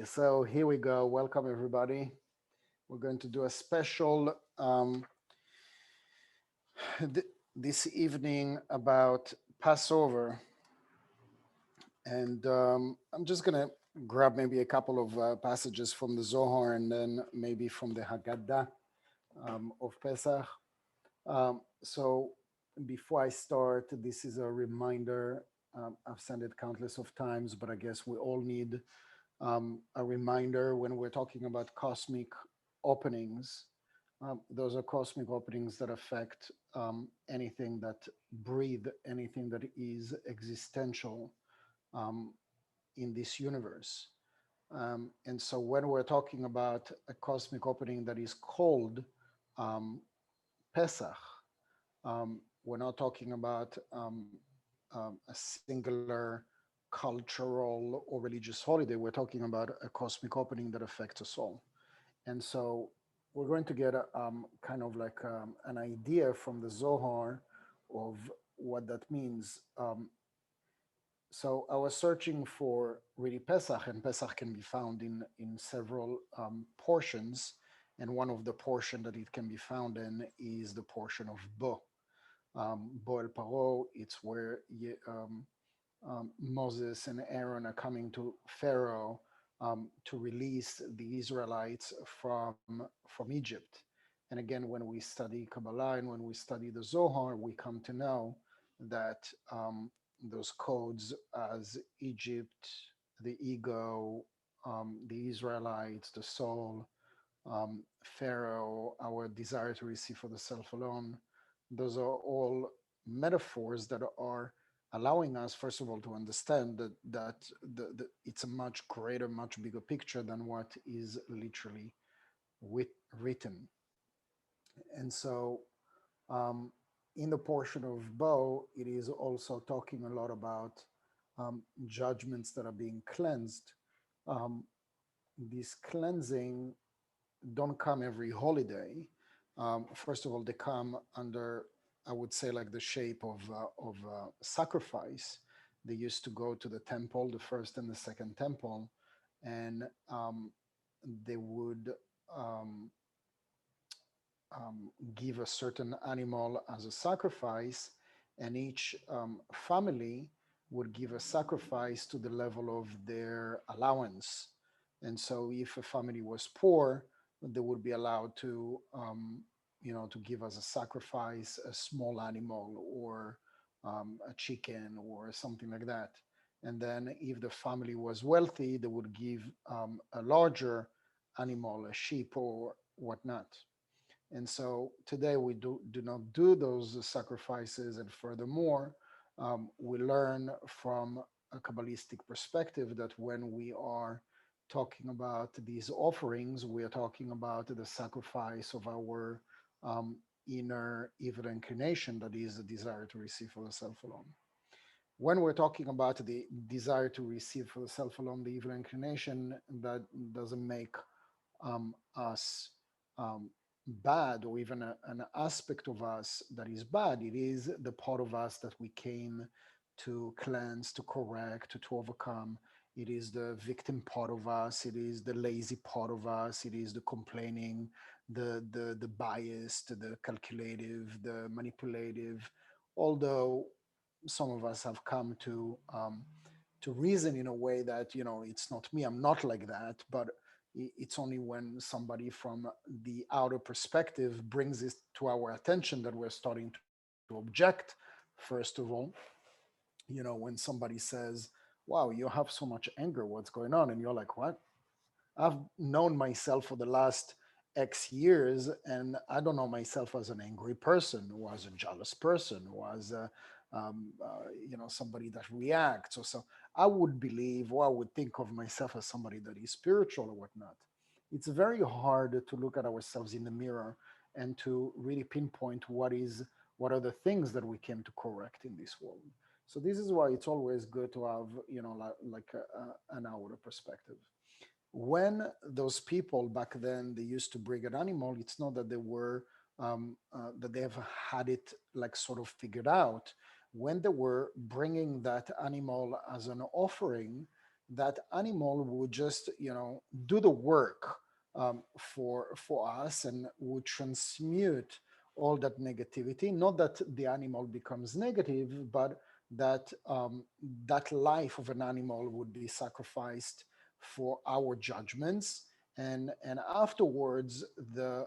So here we go. Welcome everybody. We're going to do a special this evening about Passover, and I'm just gonna grab maybe a couple of passages from the Zohar and then maybe from the Haggadah of Pesach. So before I start, this is a reminder. I've said it countless of times, but I guess we all need a reminder when we're talking about cosmic openings. Those are cosmic openings that affect anything that breathe, anything that is existential um, in this universe. And so when we're talking about a cosmic opening that is called um, Pesach, we're not talking about a singular cultural or religious holiday. We're talking about a cosmic opening that affects us all. And so we're going to get kind of like an idea from the Zohar of what that means. So I was searching for really Pesach, and Pesach can be found in several portions. And one of the portion that it can be found in is the portion of Bo. Bo el Paro, it's where Moses and Aaron are coming to Pharaoh to release the Israelites from Egypt. And again, when we study Kabbalah and when we study the Zohar, we come to know that those codes as Egypt, the ego, the Israelites, the soul, Pharaoh, our desire to receive for the self alone, those are all metaphors that are allowing us, first of all, to understand that it's a much greater, much bigger picture than what is literally written. And so, um, in the portion of Bo, it is also talking a lot about judgments that are being cleansed. Um, this cleansing don't come every holiday. First of all, they come under, I would say, like the shape of sacrifice. They used to go to the temple, the first and the second temple, and they would um, give a certain animal as a sacrifice, and each family would give a sacrifice to the level of their allowance. And so, if a family was poor, they would be allowed to, to give as a sacrifice a small animal or a chicken or something like that. And then, if the family was wealthy, they would give a larger animal, a sheep or whatnot. And so today we do not do those sacrifices. And furthermore, we learn from a Kabbalistic perspective that when we are talking about these offerings, we are talking about the sacrifice of our inner evil inclination, that is the desire to receive for the self alone. When we're talking about the desire to receive for the self alone, the evil inclination, that doesn't make us bad, or even an aspect of us that is bad. It is the part of us that we came to cleanse, to correct, to overcome. It is the victim part of us. It is the lazy part of us. It is the complaining, the biased, the calculative, the manipulative. Although some of us have come to reason in a way that, it's not me, I'm not like that. But it's only when somebody from the outer perspective brings it to our attention that we're starting to object. First of all, when somebody says, wow, you have so much anger, what's going on? And you're like, what? I've known myself for the last X years, and I don't know myself as an angry person, or as a jealous person, or as somebody that reacts. Or so I would believe, or I would think of myself as somebody that is spiritual or whatnot. It's very hard to look at ourselves in the mirror and to really pinpoint what are the things that we came to correct in this world. So this is why it's always good to have, like an outer perspective. When those people back then, they used to bring an animal, it's not that they were that they have had it like sort of figured out. When they were bringing that animal as an offering, that animal would just, do the work for us and would transmute all that negativity. Not that the animal becomes negative, but that that life of an animal would be sacrificed for our judgments, and afterwards the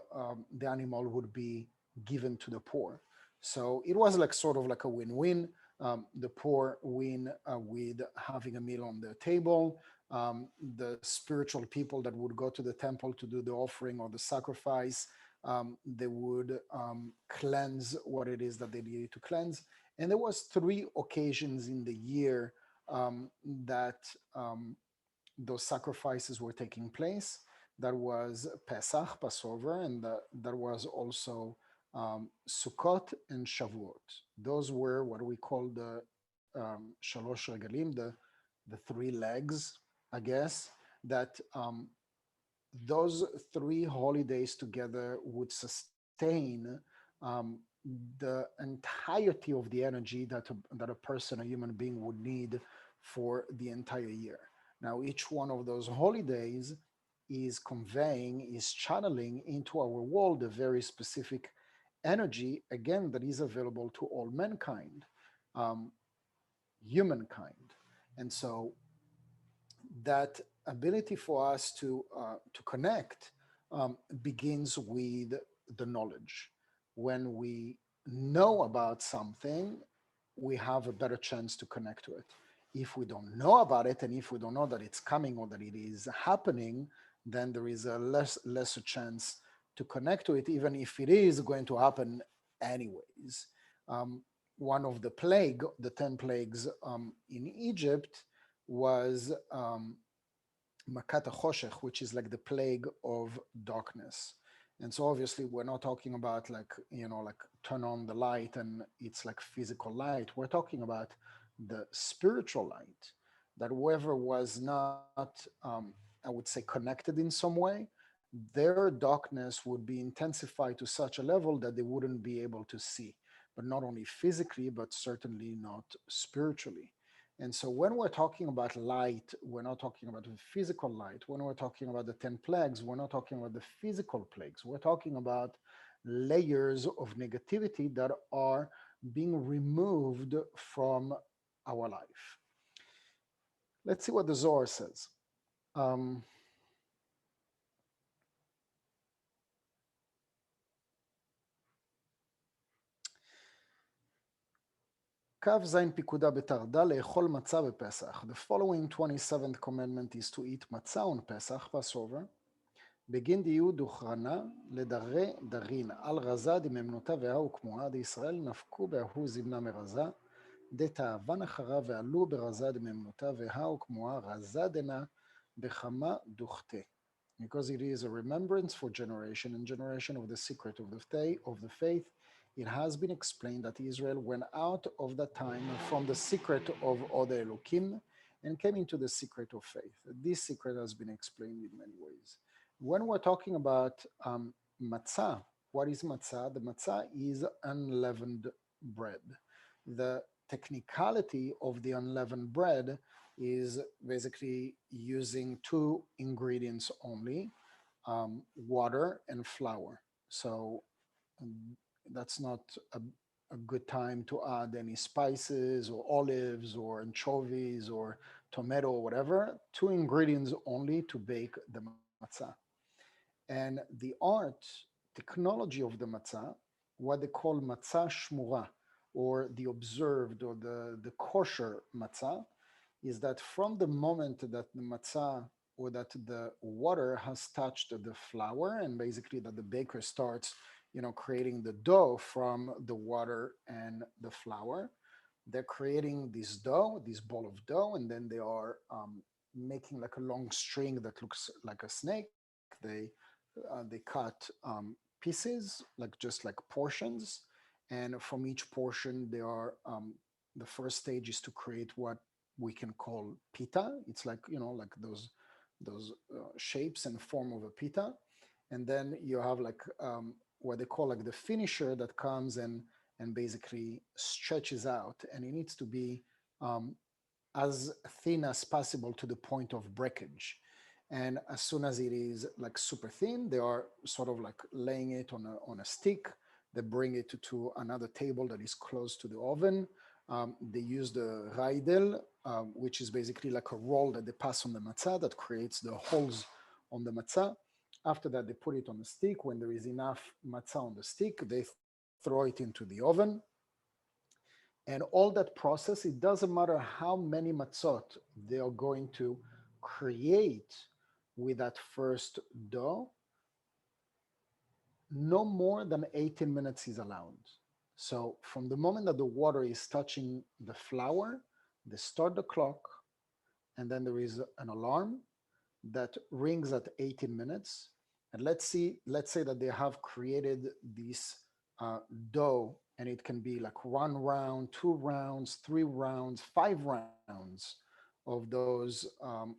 animal would be given to the poor. So it was like sort of like a win-win. The poor win with having a meal on their table. The spiritual people that would go to the temple to do the offering or the sacrifice, they would cleanse what it is that they needed to cleanse. And there was three occasions in the year that those sacrifices were taking place. That was Pesach, Passover, and that was also Sukkot and Shavuot. Those were what we call the Shalosh Regalim, the three legs, I guess, that those three holidays together would sustain um, the entirety of the energy that a person, a human being, would need for the entire year. Now, each one of those holidays is conveying, is channeling into our world a very specific energy, again, that is available to all mankind, um, humankind. And so that ability for us to connect begins with the knowledge. When we know about something, we have a better chance to connect to it. If we don't know about it, and if we don't know that it's coming or that it is happening, then there is a lesser chance to connect to it, even if it is going to happen anyways. Um, One of the 10 plagues in Egypt was Makat HaChoshech, which is like the plague of darkness. And so obviously we're not talking about like, like turn on the light and it's like physical light. We're talking about the spiritual light, that whoever was not, I would say, connected in some way, their darkness would be intensified to such a level that they wouldn't be able to see, but not only physically, but certainly not spiritually. And so when we're talking about light, we're not talking about the physical light. When we're talking about the 10 plagues, we're not talking about the physical plagues. We're talking about layers of negativity that are being removed from our life. Let's see what the Zohar says. Um, Kav Zain Pikuda Betarda Le'echol Matzah Bepesach. The following 27th commandment is to eat matzah on Pesach, Passover. בגין דיהו דוכרנה לדרי דרין על רזה דממנותה והאו כמוה דישראל נפקו בהוא זמנה מרזה דתאבן אחריו ועלו ברזה דממנותה והאו כמוה רזה דנה בכמה דוכתה. Because it is a remembrance for generation and generation of the secret of the faith, it has been explained that Israel went out of that time from the secret of Od Elokim and came into the secret of faith. This secret has been explained in many ways. When we're talking about matzah, what is matzah? The matzah is unleavened bread. The technicality of the unleavened bread is basically using two ingredients only, water and flour. So that's not a good time to add any spices or olives or anchovies or tomato or whatever. Two ingredients only to bake the matzah. And the art, technology of the matzah, what they call matzah shmura, or the observed or the kosher matzah, is that from the moment that the matzah or that the water has touched the flour, and basically that the baker starts, creating the dough from the water and the flour, they're creating this dough, this ball of dough, and then they are making like a long string that looks like a snake. They cut pieces, like just like portions, and from each portion, they are the first stage is to create what we can call pita. It's like like those shapes and form of a pita, and then you have like what they call like the finisher that comes and basically stretches out, and it needs to be as thin as possible to the point of breakage. And as soon as it is like super thin, they are sort of like laying it on a stick. They bring it to another table that is close to the oven. They use the raidel, which is basically like a roll that they pass on the matzah that creates the holes on the matzah. After that, they put it on a stick. When there is enough matzah on the stick, they throw it into the oven. And all that process, it doesn't matter how many matzot they are going to create with that first dough, no more than 18 minutes is allowed. So from the moment that the water is touching the flour, they start the clock, and then there is an alarm that rings at 18 minutes. And let's say that they have created this dough, and it can be like 1 round, 2 rounds, 3 rounds, 5 rounds of those,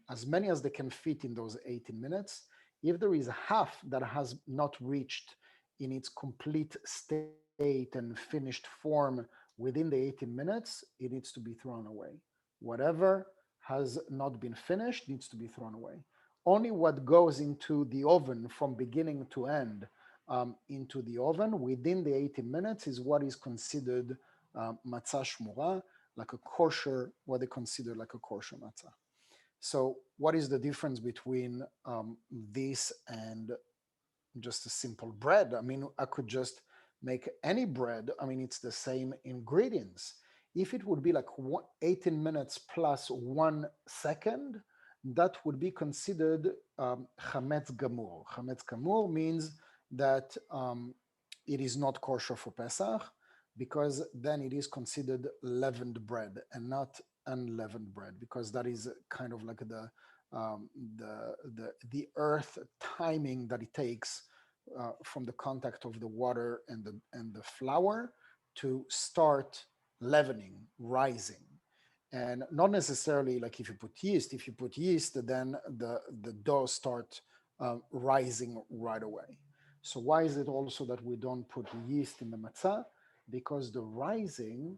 as many as they can fit in those 18 minutes. If there is half that has not reached in its complete state and finished form within the 18 minutes, it needs to be thrown away. Whatever has not been finished needs to be thrown away. Only what goes into the oven from beginning to end into the oven within the 18 minutes is what is considered matzah shmura, like a kosher, what they consider like a kosher matzah. So what is the difference between this and just a simple bread? I mean, I could just make any bread. I mean, it's the same ingredients. If it would be like 18 minutes plus 1 second, that would be considered chametz gamur. Chametz gamur means that it is not kosher for Pesach, because then it is considered leavened bread and not unleavened bread, because that is kind of like the earth timing that it takes from the contact of the water and the flour to start leavening, rising. And not necessarily like if you put yeast. If you put yeast, then the dough start rising right away. So why is it also that we don't put yeast in the matzah? Because the rising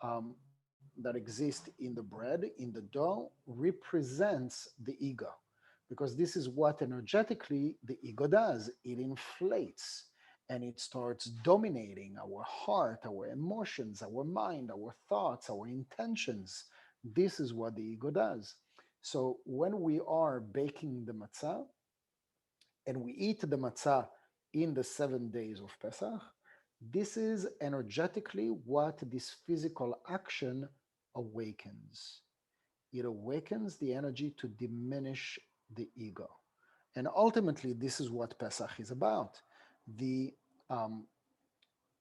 that exists in the bread, in the dough, represents the ego. Because this is what energetically the ego does. It inflates and it starts dominating our heart, our emotions, our mind, our thoughts, our intentions. This is what the ego does. So when we are baking the matzah and we eat the matzah in the 7 days of Pesach, this is energetically what this physical action awakens. It awakens the energy to diminish the ego. And ultimately, this is what Pesach is about. The um,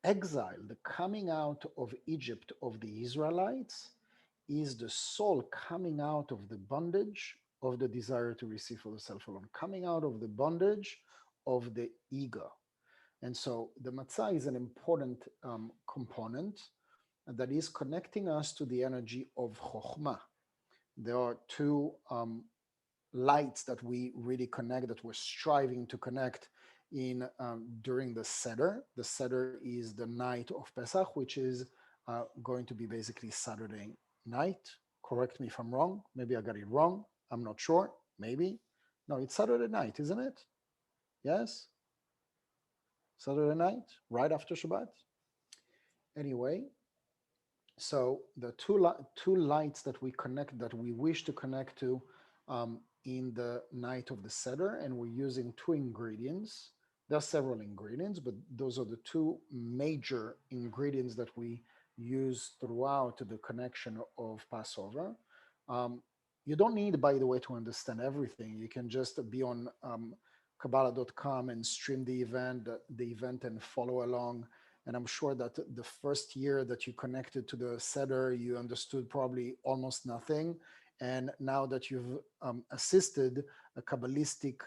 exile, the coming out of Egypt of the Israelites, is the soul coming out of the bondage of the desire to receive for the self alone, coming out of the bondage of the ego. And so the matzah is an important component that is connecting us to the energy of chokhmah. There are two lights that we really connect, that we're striving to connect in during the Seder. The Seder is the night of Pesach, which is going to be basically Saturday night. Correct me if I'm wrong. Maybe I got it wrong. I'm not sure. Maybe. No, it's Saturday night, isn't it? Yes? Saturday night, right after Shabbat. Anyway, so the two lights that we connect, that we wish to connect to in the night of the Seder, and we're using two ingredients. There are several ingredients, but those are the two major ingredients that we use throughout the connection of Passover. Um, you don't need, by the way, to understand everything. You can just be on Kabbalah.com and stream the event and follow along. And I'm sure that the first year that you connected to the Seder, you understood probably almost nothing. And now that you've assisted a Kabbalistic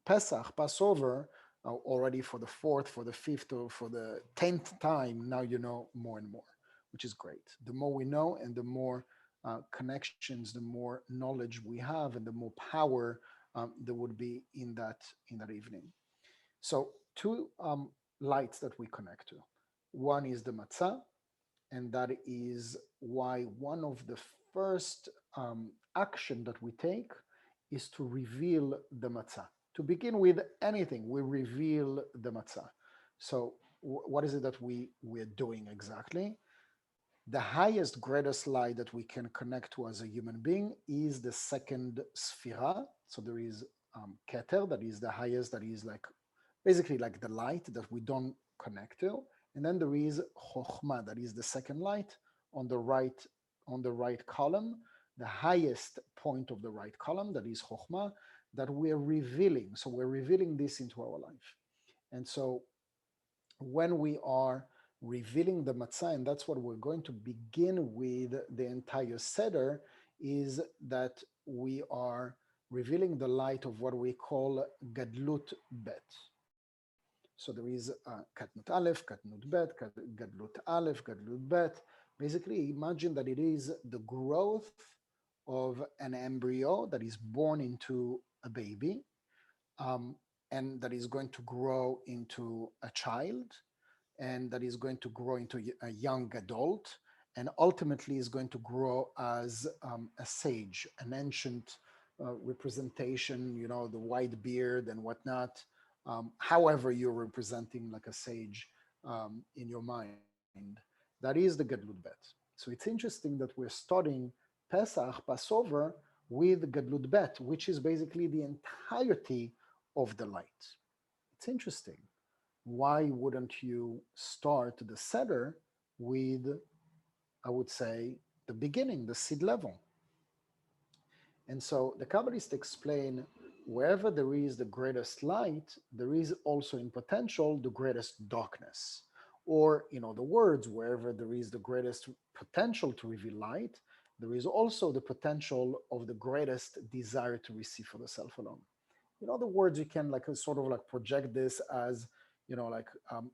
Pesach, Passover, already for the fourth, for the fifth, or for the 10th time, now you know more and more, which is great. The more we know and the more connections, the more knowledge we have, and the more power there would be in that evening. So two lights that we connect to. One is the matzah, and that is why one of the first action that we take is to reveal the matzah. To begin with anything, we reveal the matzah. So, what is it that we're doing exactly? The highest, greatest light that we can connect to as a human being is the second sphira. So there is Keter, that is the highest, that is like basically like the light that we don't connect to. And then there is Chokhmah, that is the second light on the right column, the highest point of the right column, that is Chokhmah, that we're revealing. So we're revealing this into our life. And so when we are revealing the matzah, and that's what we're going to begin with the entire seder, is that we are revealing the light of what we call Gadlut Bet. So there is Katnut Aleph, Katnut Bet, Gadlut Aleph, Gadlut Bet. Basically, imagine that it is the growth of an embryo that is born into a baby, and that is going to grow into a child, and that is going to grow into a young adult, and ultimately is going to grow as a sage, an ancient representation, you know, the white beard and whatnot. However, you're representing like a sage in your mind. That is the Gedlut Bet. So it's interesting that we're starting Pesach, Passover, with Gedlut Bet, which is basically the entirety of the light. It's interesting. Why wouldn't you start the seder with, I would say, the beginning, the seed level? And so the Kabbalists explain wherever there is the greatest light, there is also in potential the greatest darkness. Or, in other words, wherever there is the greatest potential to reveal light, there is also the potential of the greatest desire to receive for the self alone. In other words, you can like sort of like project this as, you know, like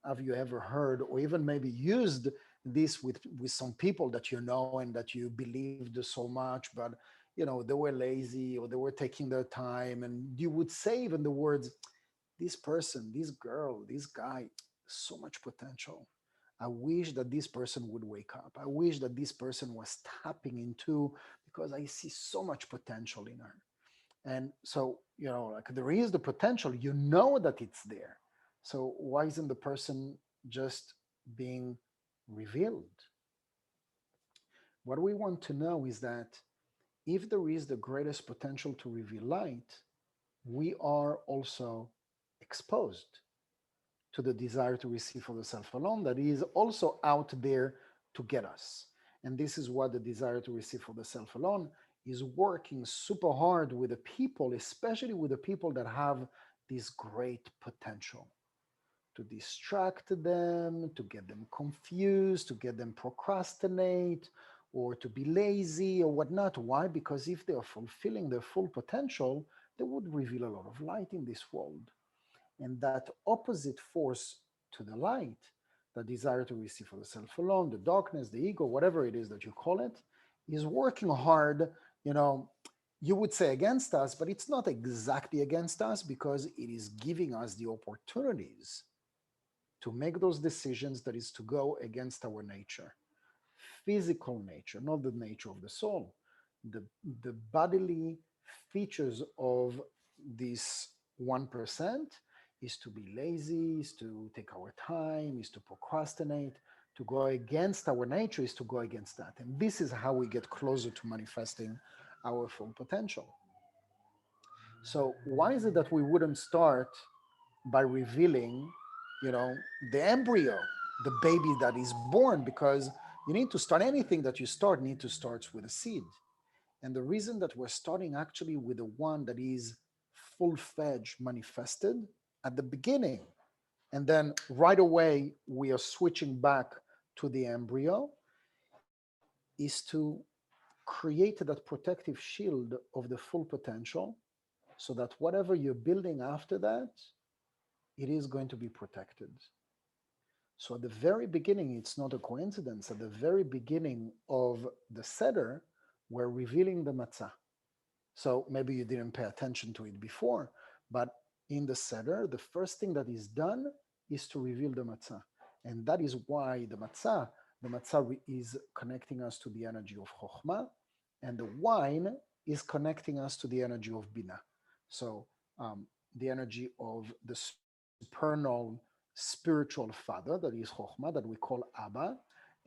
have you ever heard or even maybe used this with some people that you know and that you believed so much, but you know they were lazy or they were taking their time, and you would say even the words, this person, this girl, this guy, so much potential. I wish that this person would wake up. I wish that this person was tapping into, because I see so much potential in her. And so, you know, like there is the potential, you know that it's there. So why isn't the person just being revealed? What we want to know is that if there is the greatest potential to reveal light, we are also exposed to the desire to receive for the self alone that is also out there to get us. And this is what the desire to receive for the self alone is working super hard with the people, especially with the people that have this great potential, to distract them, to get them confused, to get them procrastinate, or to be lazy or whatnot. Why? Because if they are fulfilling their full potential, they would reveal a lot of light in this world. And that opposite force to the light, the desire to receive for the self alone, the darkness, the ego, whatever it is that you call it, is working hard, you know, you would say against us, but it's not exactly against us because it is giving us the opportunities to make those decisions that is to go against our nature, physical nature, not the nature of the soul, the, the bodily features of this 1% is to be lazy, is to take our time, is to procrastinate. To go against our nature is to go against that. And this is how we get closer to manifesting our full potential. So why is it that we wouldn't start by revealing, you know, the embryo, the baby that is born? Because you need to start anything that you start need to start with a seed. And the reason that we're starting actually with the one that is full-fledged manifested at the beginning, and then right away we are switching back to the embryo, is to create that protective shield of the full potential so that whatever you're building after that, it is going to be protected. So at the very beginning, it's not a coincidence. At the very beginning of the Seder, we're revealing the matzah. So maybe you didn't pay attention to it before, but in the Seder, the first thing that is done is to reveal the matzah. And that is why the matzah is connecting us to the energy of Chokhmah. And the wine is connecting us to the energy of Bina. So the energy of the supernal spiritual father, that is Chokhmah, that we call Abba,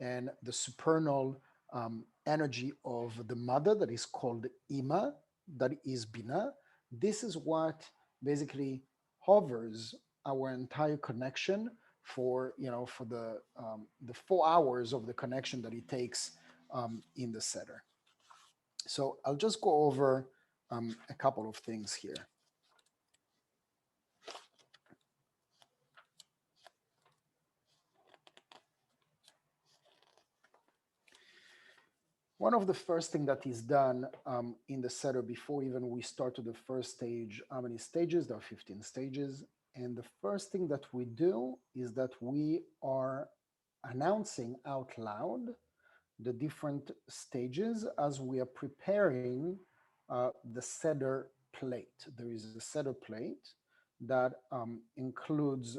and the supernal energy of the mother, that is called Ima, that is Bina. This is what basically hovers our entire connection for, for the 4 hours of the connection that it takes in the Seder. So I'll just go over a couple of things here. One of the first thing that is done in the Seder before even we start to the first stage, how many stages? There are 15 stages. And the first thing that we do is that we are announcing out loud the different stages as we are preparing the Seder plate. There is a Seder plate that includes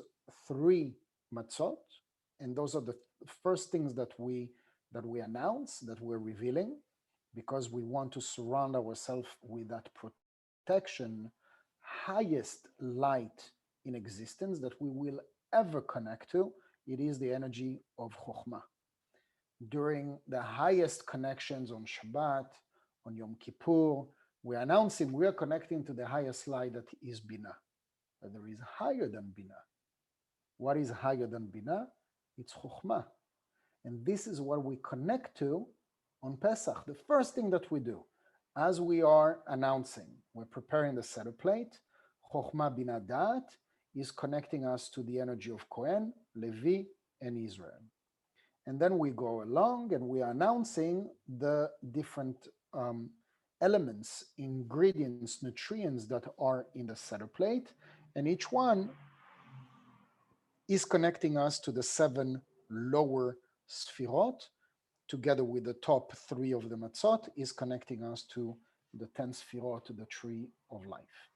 3 matzot, and those are the first things that we announce, that we're revealing, because we want to surround ourselves with that protection, highest light in existence that we will ever connect to. It is the energy of Chokhmah. During the highest connections on Shabbat, on Yom Kippur, we're announcing we are connecting to the highest light that is Bina, that there is higher than Bina. What is higher than Bina? It's Chokhmah. And this is what we connect to on Pesach. The first thing that we do, as we are announcing, we're preparing the Seder plate, Chokhmah Bina Dat is connecting us to the energy of Kohen, Levi, and Israel. And then we go along and we are announcing the different elements, ingredients, nutrients that are in the Seder plate. And each one is connecting us to the 7 lower Sfirot, together with the top 3 of the Matzot, is connecting us to the 10 Sfirot, the tree of life.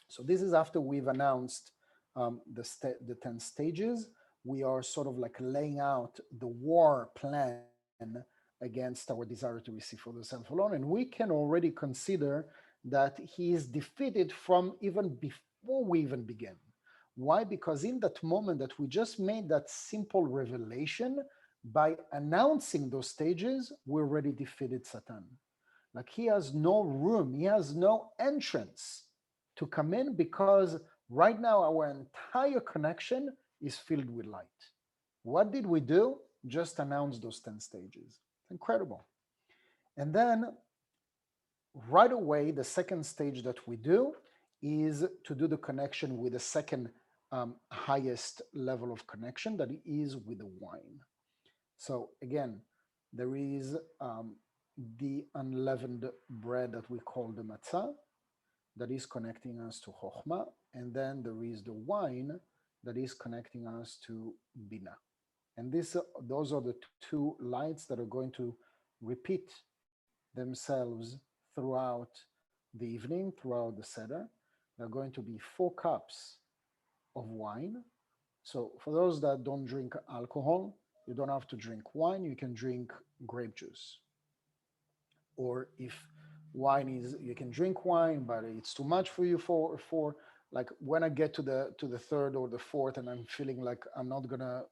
So this is after we've announced the 10 stages. We are sort of like laying out the war plan against our desire to receive for the self alone. And we can already consider that he is defeated from even before we even begin. Why? Because in that moment that we just made that simple revelation, by announcing those stages, we already defeated Satan. Like he has no room, he has no entrance to come in, because right now our entire connection is filled with light. What did we do? Just announce those 10 stages. Incredible. And then right away, the second stage that we do is to do the connection with the second highest level of connection, that is with the wine. So again, there is the unleavened bread that we call the matzah, that is connecting us to Chokhmah, and then there is the wine that is connecting us to Bina. And those are the 2 lights that are going to repeat themselves throughout the evening, throughout the Seder. There are going to be 4 cups of wine. So for those that don't drink alcohol, you don't have to drink wine, you can drink grape juice. Or if wine is, you can drink wine, but it's too much for you for like when I get to the third or the fourth and I'm feeling like I'm not gonna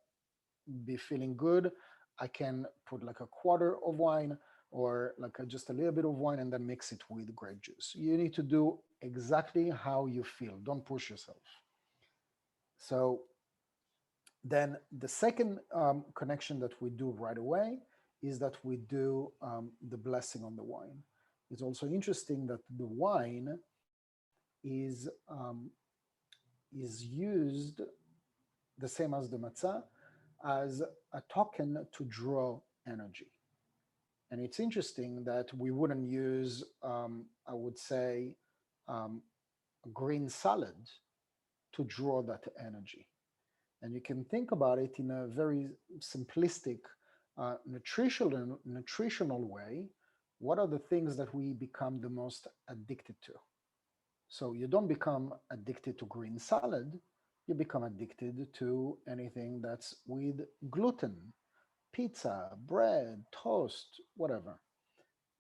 be feeling good, I can put like a quarter of wine or like just a little bit of wine and then mix it with grape juice. You need to do exactly how you feel. Don't push yourself. So then the second connection that we do right away is that we do the blessing on the wine. It's also interesting that the wine is used the same as the matzah as a token to draw energy. And it's interesting that we wouldn't use, I would say, green salad to draw that energy. And you can think about it in a very simplistic, nutritional way. What are the things that we become the most addicted to? So you don't become addicted to green salad, you become addicted to anything that's with gluten, pizza, bread, toast, whatever.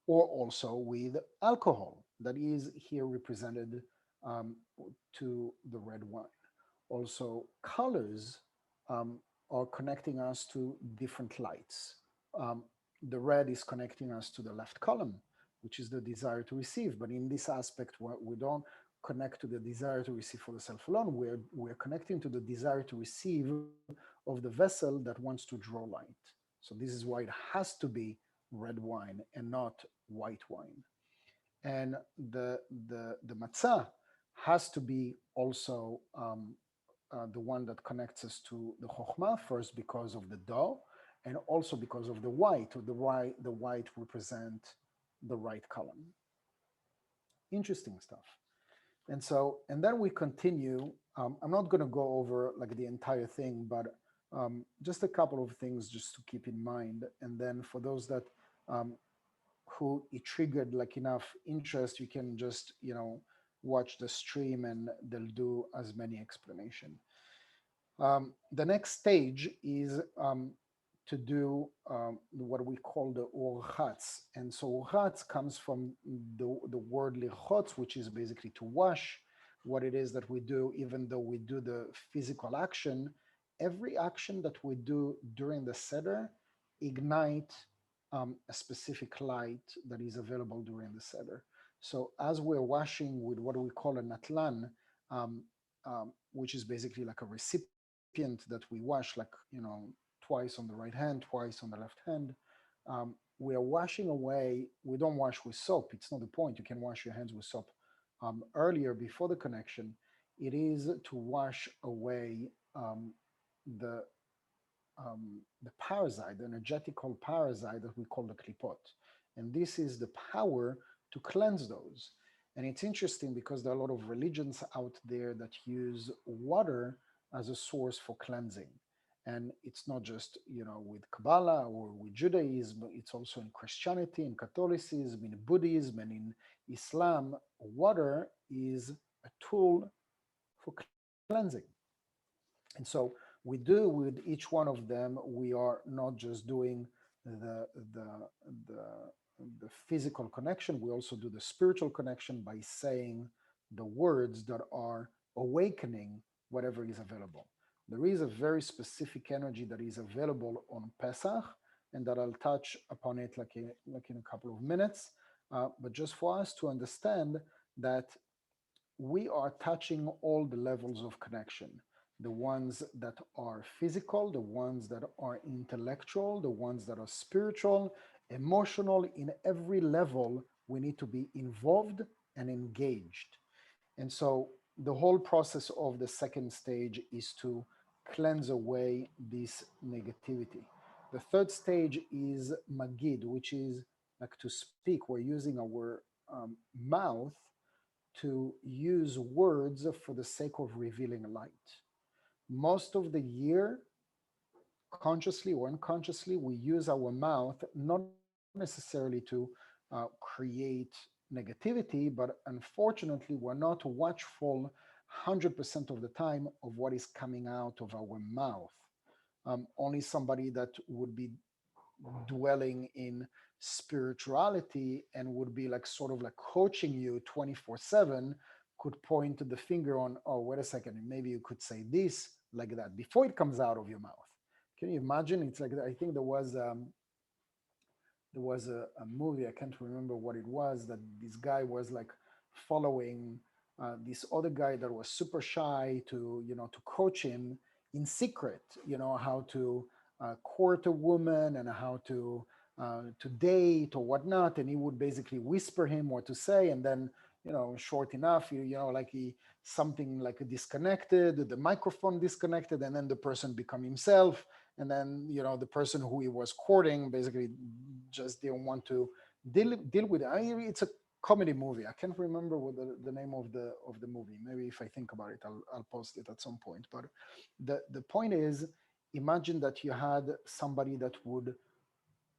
or also with alcohol that is here represented um, to the red wine. Also, colors um, are connecting us to different lights. Um, the red is connecting us to the left column, which is the desire to receive. But in this aspect, we don't connect to the desire to receive for the self alone. We're connecting to the desire to receive of the vessel that wants to draw light. So this is why it has to be red wine and not white wine. And the matzah has to be also the one that connects us to the chokhmah, first because of the dough, and also because of the white. Or the white represent the right column. Interesting stuff. And then we continue. I'm not going to go over like the entire thing, but just a couple of things just to keep in mind. And then for those that um, who it triggered like enough interest, you can just watch the stream and they'll do as many explanation. The next stage is to do what we call the urchatz. And so urchatz comes from the word lirchotz, which is basically to wash. What it is that we do, even though we do the physical action, every action that we do during the seder ignite a specific light that is available during the seder. So as we're washing with what we call a natlan, which is basically like a recipient that we wash, like twice on the right hand, twice on the left hand. We are washing away. We don't wash with soap. It's not the point. You can wash your hands with soap earlier before the connection. It is to wash away the the parasite, the energetical parasite that we call the klipot. And this is the power to cleanse those. And it's interesting because there are a lot of religions out there that use water as a source for cleansing. And it's not just, with Kabbalah or with Judaism, but it's also in Christianity, in Catholicism, in Buddhism, and in Islam. Water is a tool for cleansing. And so we do with each one of them, we are not just doing the, the, the, the physical connection, we also do the spiritual connection by saying the words that are awakening whatever is available. There is a very specific energy that is available on Pesach, and that I'll touch upon it like in a couple of minutes. But just for us to understand that we are touching all the levels of connection, the ones that are physical, the ones that are intellectual, the ones that are spiritual, emotional. In every level, we need to be involved and engaged. And so the whole process of the second stage is to cleanse away this negativity. The third stage is magid, which is like to speak. We're using our mouth to use words for the sake of revealing light. Most of the year, consciously or unconsciously, we use our mouth not necessarily to create negativity, but unfortunately, we're not watchful 100% of the time of what is coming out of our mouth. Only somebody that would be dwelling in spirituality and would be like sort of like coaching you 24/7 could point to the finger on, oh, wait a second, maybe you could say this like that before it comes out of your mouth. Can you imagine? It's like, I think there was a movie, I can't remember what it was, that this guy was like following this other guy that was super shy to coach him in secret, how to court a woman and how to date or whatnot. And he would basically whisper him what to say. And then, short enough, like something like disconnected, the microphone disconnected, and then the person become himself. And then the person who he was courting basically just didn't want to deal with it. It's a comedy movie. I can't remember what the name of the movie. Maybe if I think about it, I'll post it at some point. But the point is, imagine that you had somebody that would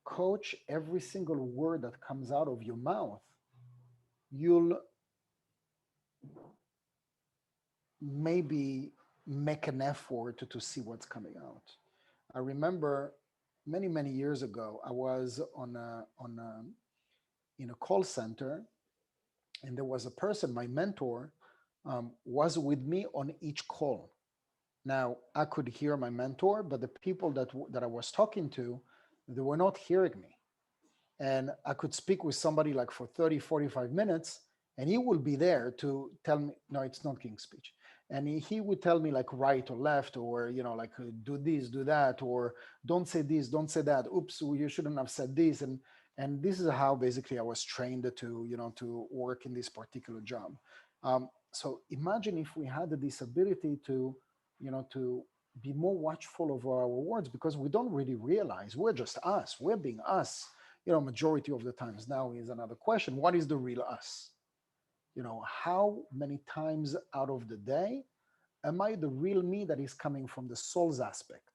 coach every single word that comes out of your mouth. You'll maybe make an effort to see what's coming out. I remember many years ago, I was on a in a call center, and there was a person, my mentor, was with me on each call. Now, I could hear my mentor, but the people that I was talking to, they were not hearing me. And I could speak with somebody like for 30, 45 minutes, and he will be there to tell me, no, it's not King's Speech. And he would tell me like right or left, or, like do this, do that, or don't say this, don't say that. Oops, you shouldn't have said this. And this is how basically I was trained to, to work in this particular job. So imagine if we had this ability to, to be more watchful of our words, because we don't really realize we're just us. We're being us, majority of the times. Now is another question. What is the real us? How many times out of the day am I the real me that is coming from the soul's aspect?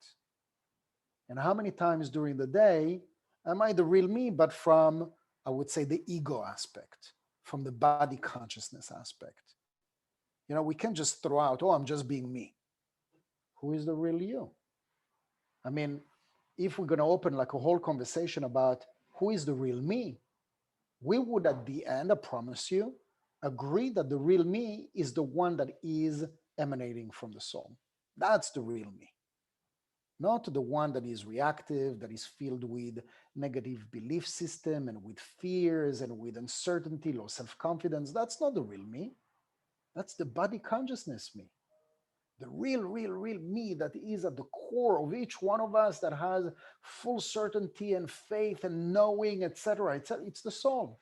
And how many times during the day am I the real me, but from, I would say, the ego aspect, from the body consciousness aspect? We can't just throw out, oh, I'm just being me. Who is the real you? I mean, if we're going to open like a whole conversation about who is the real me, we would at the end, I promise you, agree that the real me is the one that is emanating from the soul. That's the real me. Not the one that is reactive, that is filled with negative belief system and with fears and with uncertainty, low self-confidence. That's not the real me. That's the body consciousness me. The real me that is at the core of each one of us, that has full certainty and faith and knowing, etc. It's the soul.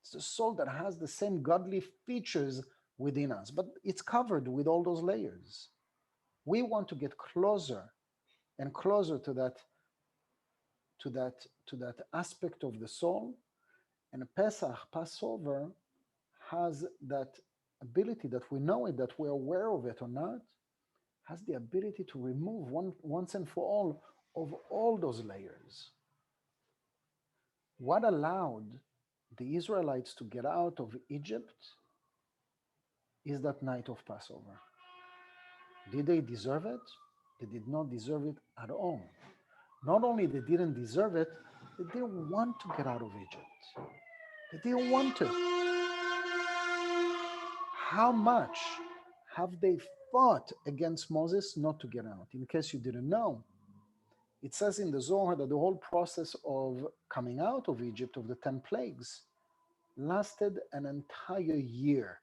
It's the soul that has the same godly features within us, but it's covered with all those layers. We want to get closer and closer to that aspect of the soul. And Pesach, Passover, has that ability, that we know it, that we're aware of it or not, has the ability to remove once and for all of all those layers. What allowed the Israelites to get out of Egypt is that night of Passover. Did they deserve it? They did not deserve it at all. Not only they didn't deserve it, they didn't want to get out of Egypt. They didn't want to. How much have they fought against Moses not to get out? In case you didn't know, it says in the Zohar that the whole process of coming out of Egypt, of the 10 plagues, lasted an entire year.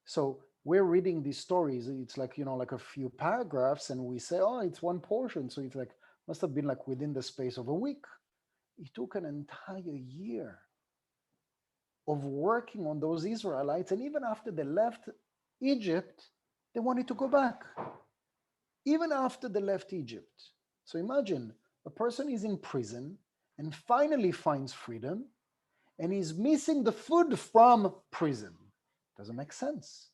So we're reading these stories, it's like, like a few paragraphs, and we say, oh, it's one portion. So it's like, must have been like within the space of a week. It took an entire year of working on those Israelites. And even after they left Egypt, they wanted to go back. Even after they left Egypt. So imagine a person is in prison and finally finds freedom, and is missing the food from prison. Doesn't make sense.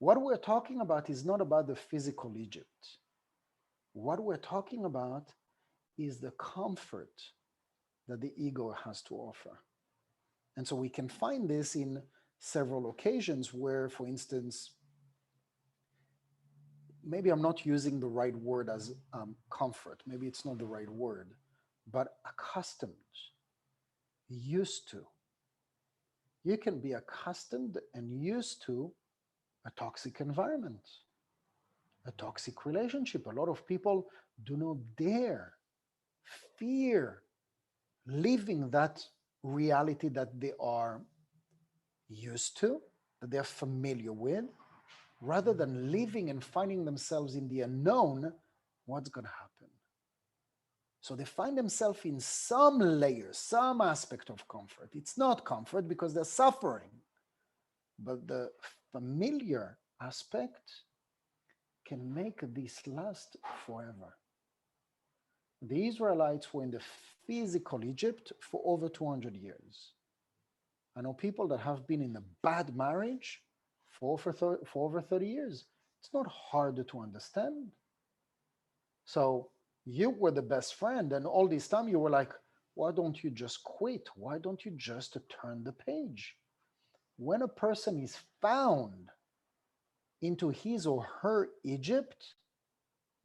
What we're talking about is not about the physical Egypt. What we're talking about is the comfort that the ego has to offer. And so we can find this in several occasions where, for instance, maybe I'm not using the right word as comfort. Maybe it's not the right word, but accustomed, used to. You can be accustomed and used to a toxic environment, a toxic relationship. A lot of people do not dare, fear living that reality that they are used to, that they're familiar with, rather than living and finding themselves in the unknown. What's going to happen? So they find themselves in some layer, some aspect of comfort. It's not comfort because they're suffering, but the familiar aspect can make this last forever. The Israelites were in the physical Egypt for over 200 years. I know people that have been in a bad marriage for over 30 years. It's not hard to understand. So you were the best friend, and all this time you were like, why don't you just quit? Why don't you just turn the page? When a person is found into his or her Egypt,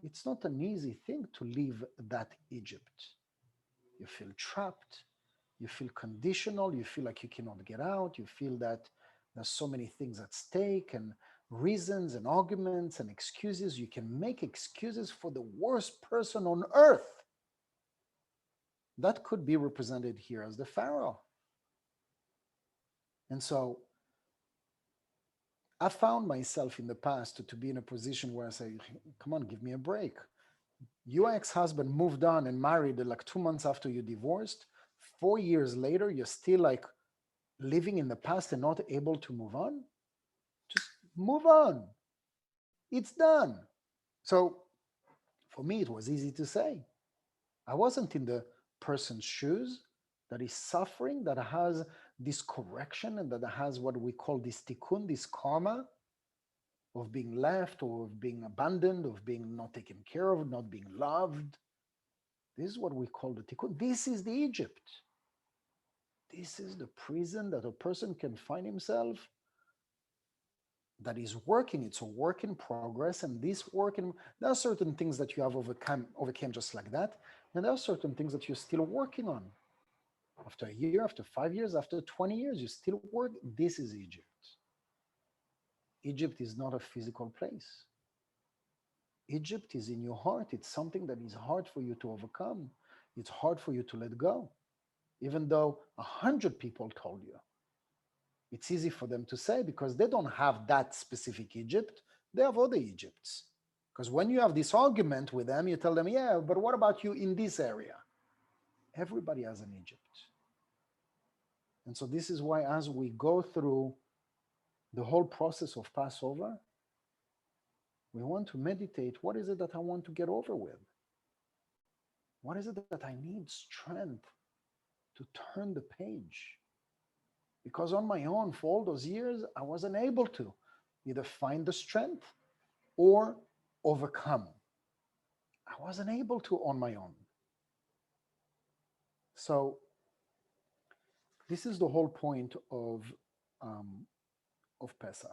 it's not an easy thing to leave that Egypt. You feel trapped, You feel conditional. You feel like you cannot get out. You feel that there's so many things at stake and reasons and arguments and excuses. You can make excuses for the worst person on earth. That could be represented here as the Pharaoh. And so I found myself in the past to be in a position where I say, come on, give me a break. Your ex-husband moved on and married like 2 months after you divorced. 4 years later, you're still like living in the past and not able to move on. Just move on. It's done. So for me, it was easy to say. I wasn't in the person's shoes that is suffering, that has this correction, and that has what we call this tikkun, this karma of being left or of being abandoned, of being not taken care of, not being loved. This is what we call the tikkun. This is the Egypt. This is the prison that a person can find himself that is working. It's a work in progress, and this work in, there are certain things that you have overcame just like that, and there are certain things that you're still working on. After a year, after 5 years, after 20 years, you still work. This is Egypt. Egypt is not a physical place. Egypt is in your heart. It's something that is hard for you to overcome. It's hard for you to let go. Even though 100 people told you, it's easy for them to say because they don't have that specific Egypt. They have other Egypts. Because when you have this argument with them, you tell them, yeah, but what about you in this area? Everybody has an Egypt. And so this is why as we go through the whole process of Passover, we want to meditate. What is it that I want to get over with? What is it that I need strength to turn the page? Because on my own, for all those years, I wasn't able to either find the strength or overcome. I wasn't able to on my own. So this is the whole point of Pesach.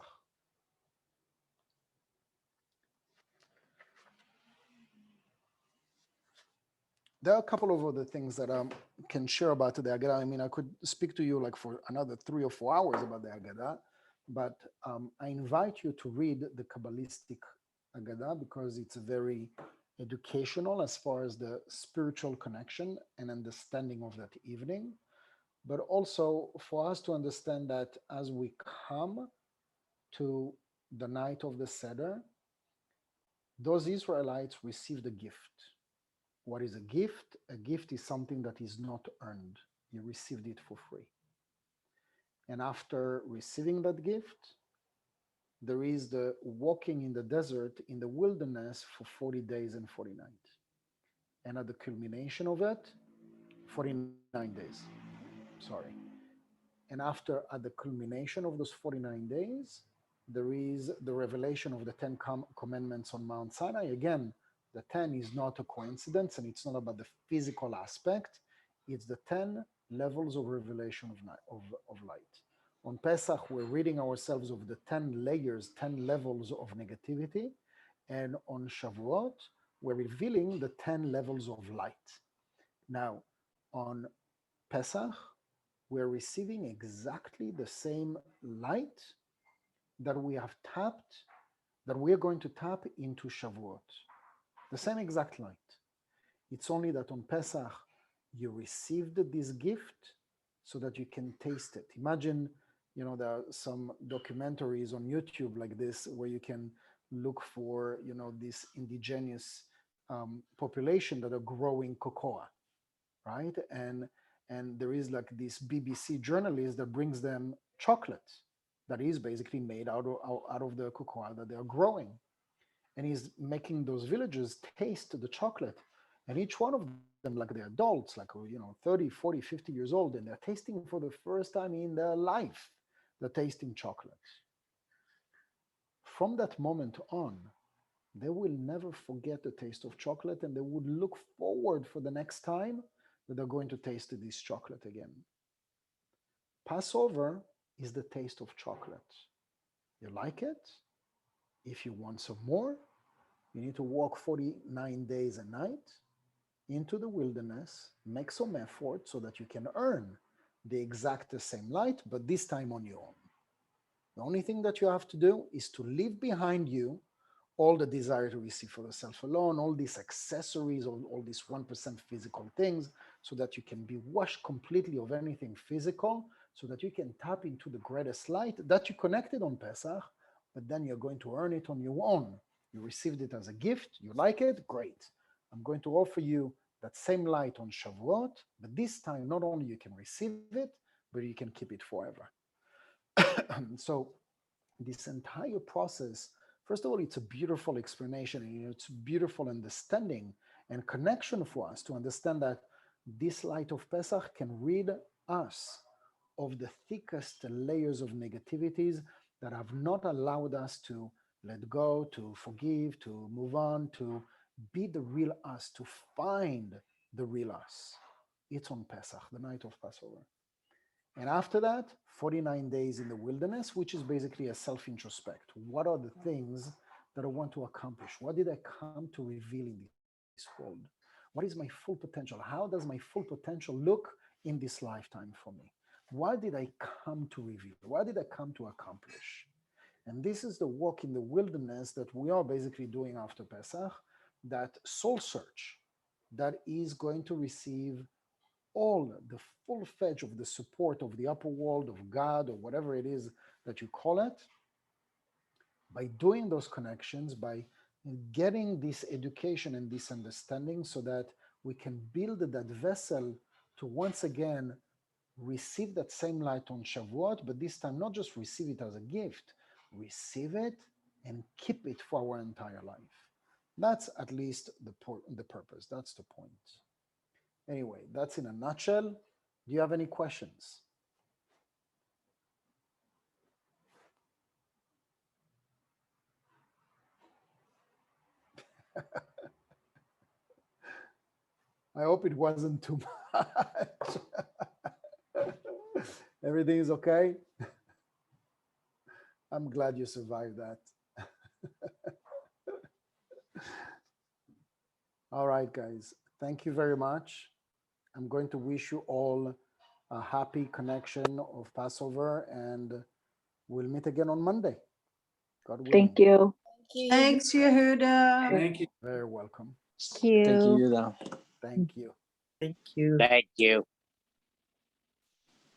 There are a couple of other things that I can share about the Haggadah. I mean, I could speak to you like for another 3 or 4 hours about the Haggadah, but I invite you to read the Kabbalistic Haggadah because it's very educational as far as the spiritual connection and understanding of that evening, but also for us to understand that as we come to the night of the Seder, those Israelites received a gift. What is a gift? A gift is something that is not earned. You received it for free. And after receiving that gift, there is the walking in the desert, in the wilderness for 40 days and 40 nights. And at the culmination of it, 49 days, sorry. And after, at the culmination of those 49 days, there is the revelation of the 10 commandments on Mount Sinai. Again, the 10 is not a coincidence, and it's not about the physical aspect. It's the 10 levels of revelation of light. On Pesach, we're reading ourselves of the 10 layers, 10 levels of negativity. And on Shavuot, we're revealing the 10 levels of light. Now, on Pesach, we're receiving exactly the same light that we have tapped, that we're going to tap into Shavuot. The same exact light. It's only that on Pesach, you received this gift so that you can taste it. Imagine, there are some documentaries on YouTube like this where you can look for, this indigenous population that are growing cocoa, right? And there is like this BBC journalist that brings them chocolate that is basically made out of the cocoa that they are growing. And he's making those villagers taste the chocolate. And each one of them, like they're adults, like, 30, 40, 50 years old, and they're tasting for the first time in their life, they're tasting chocolate. From that moment on, they will never forget the taste of chocolate, and they would look forward for the next time that they're going to taste this chocolate again. Passover is the taste of chocolate. You like it? If you want some more, you need to walk 49 days a night. into the wilderness, make some effort so that you can earn the exact same light, but this time on your own. The only thing that you have to do is to leave behind you all the desire to receive for yourself alone, all these accessories, all these 1% physical things, so that you can be washed completely of anything physical, so that you can tap into the greatest light that you connected on Pesach, but then you're going to earn it on your own. You received it as a gift, you like it, great. I'm going to offer you that same light on Shavuot, but this time not only you can receive it, but you can keep it forever. So this entire process, first of all, it's a beautiful explanation, and it's beautiful understanding and connection for us to understand that this light of Pesach can rid us of the thickest layers of negativities that have not allowed us to let go, to forgive, to move on, to be the real us, to find the real us. It's on Pesach, the night of Passover. And after that, 49 days in the wilderness, which is basically a self introspect. What are the things that I want to accomplish? What did I come to reveal in this world? What is my full potential? How does my full potential look in this lifetime for me? What did I come to reveal? What did I come to accomplish? And this is the walk in the wilderness that we are basically doing after Pesach, that soul search that is going to receive all the full fledged of the support of the upper world, of God, or whatever it is that you call it, by doing those connections, by getting this education and this understanding so that we can build that vessel to once again receive that same light on Shavuot, but this time not just receive it as a gift, receive it and keep it for our entire life. That's at least the purpose. That's the point. Anyway, that's in a nutshell. Do you have any questions? I hope it wasn't too much. Everything is okay? I'm glad you survived that. All right, guys. Thank you very much. I'm going to wish you all a happy connection of Passover, and we'll meet again on Monday, God willing. Thank you. Thanks, Yehuda. Thank you. Very welcome. Thank Thank you. you, Yuda. Thank you. Thank you. Thank you.